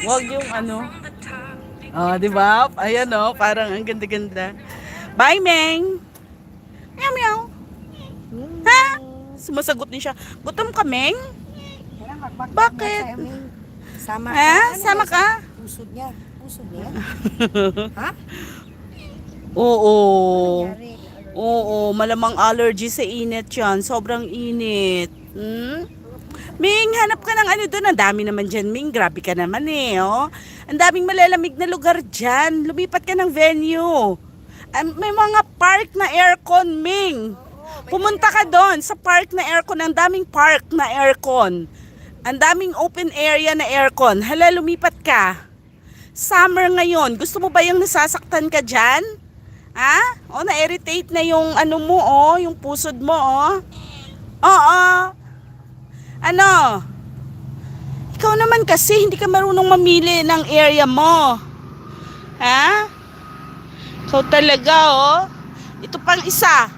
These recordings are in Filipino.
Wag yung ano. Oh, di ba? Ayan oh, parang ang ganda-ganda. Bye, Meng. Meow, meow. Ha? Sumasagot din siya. Gutom ka, Meng? Kailangan magbakbak niya Bakit? sa amin. Sama ka. Ha? Ano Sama yan sa ka? pusod niya? Pusod niya? Ha? Oo. Nangyari. Oo, malamang allergy sa init yan. Sobrang init. Hmm? Ming, hanap ka ng ano doon. Ang dami naman dyan, Ming. Grabe ka naman eh, oh. Ang daming malalamig na lugar dyan. Lumipat ka ng venue. May mga park na aircon, Ming. Pumunta ka doon sa park na aircon. Ang daming park na aircon. Ang daming open area na aircon. Hala, lumipat ka. Summer ngayon. Gusto mo ba yung nasasaktan ka dyan? Ha? O, na-irritate na yung ano mo, oh. Yung pusod mo, oh. Oo. Ano? Ikaw naman kasi, hindi ka marunong mamili ng area mo. Ha? Ikaw talaga, oh. Ito pang isa.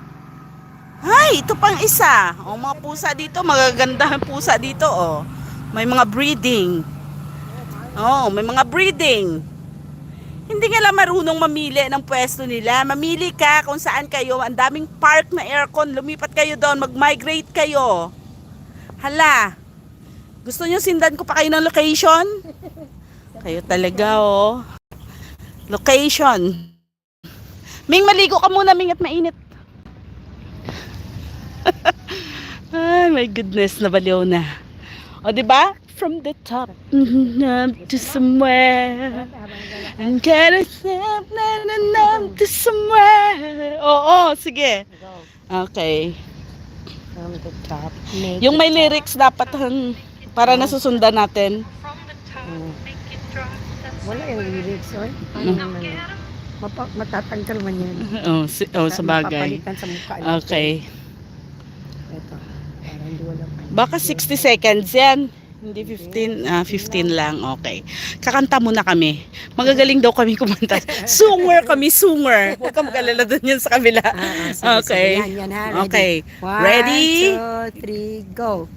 Ay, ito pang isa. O, mga pusa dito, magagandang pusa dito, oh. May mga breeding. Oh, may mga breeding. Hindi nga lang marunong mamili ng pwesto nila. Mamili ka kung saan kayo. Ang daming park na aircon. Lumipat kayo doon. Mag-migrate kayo. Hala. Gusto nyo sindan ko pa kayo ng location? Kayo talaga, oh. Location. Ming, maligo ka muna, Ming, at mainit. Ay, my goodness, nabaliw na. O, diba? From the top to somewhere. And get a step to somewhere. Oo, sige. Okay. From the top. Yung may lyrics dapat para nasusundan natin. Wala yung lyrics, oy. Ano naman yun? Matatanggal man yan. Sa bagay. Mapapalitan sa mukha. Okay. Ito. Para hindi wala pa. Baka 60 seconds yan. Hindi 15, 15 lang. Okay. Kakanta muna kami. Magagaling daw kami kumanta. Sunger kami, sunger. Huwag ka mag-alala doon yan sa kabila. Okay. Sige, yan, ha? Okay. One, Ready? 2, 3, go.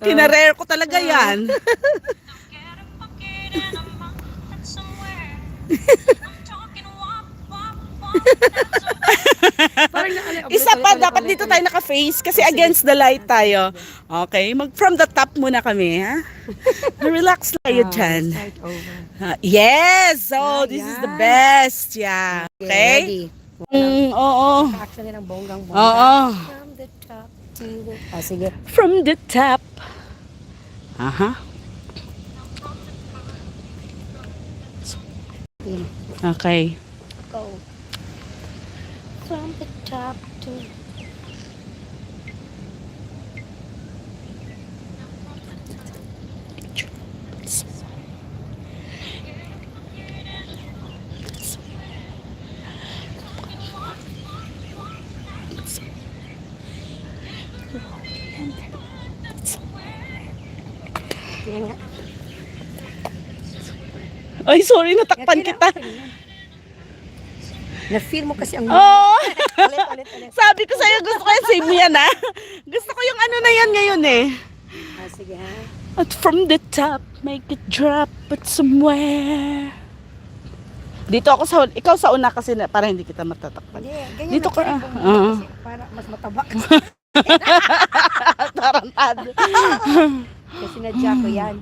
Kinarer ko talaga yan. Isa pa, dapat dito tayo naka-face kasi against the light tayo. Okay, from the top muna kami, ha? Relax tayo dyan. Start over. Yes! So, this is the best. Yeah. Okay? Ready? Oo. Action din ang bonggang-bongga. Oo. From the top to the... sige. From the top. Aha. Okay. Go. From the top to... Yan nga. Ay, sorry, natakpan kita. Na-feel mo kasi ang... Oh! Ulit. Sabi ko sa'yo, gusto ko yung same yan, ha? Gusto ko yung ano na yan ngayon, eh. Sige, ha? At from the top, make it drop at somewhere. Dito ako sa, ikaw sa una kasi na, para hindi kita matatakpan. Hindi, ganyan Dito na ka, tayo bumili kasi para mas mataba. Tarantado. Kasi nadya ko yan.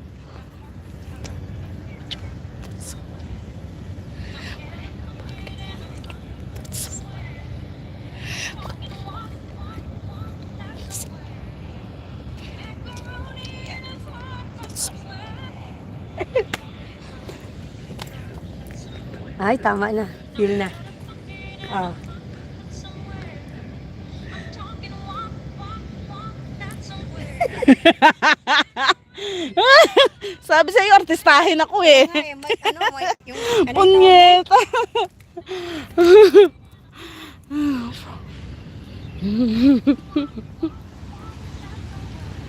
Ay, tama na. Feel na. Oh. Sabi sa'yo, artistahin ako eh. Ay, yung, Punyeta.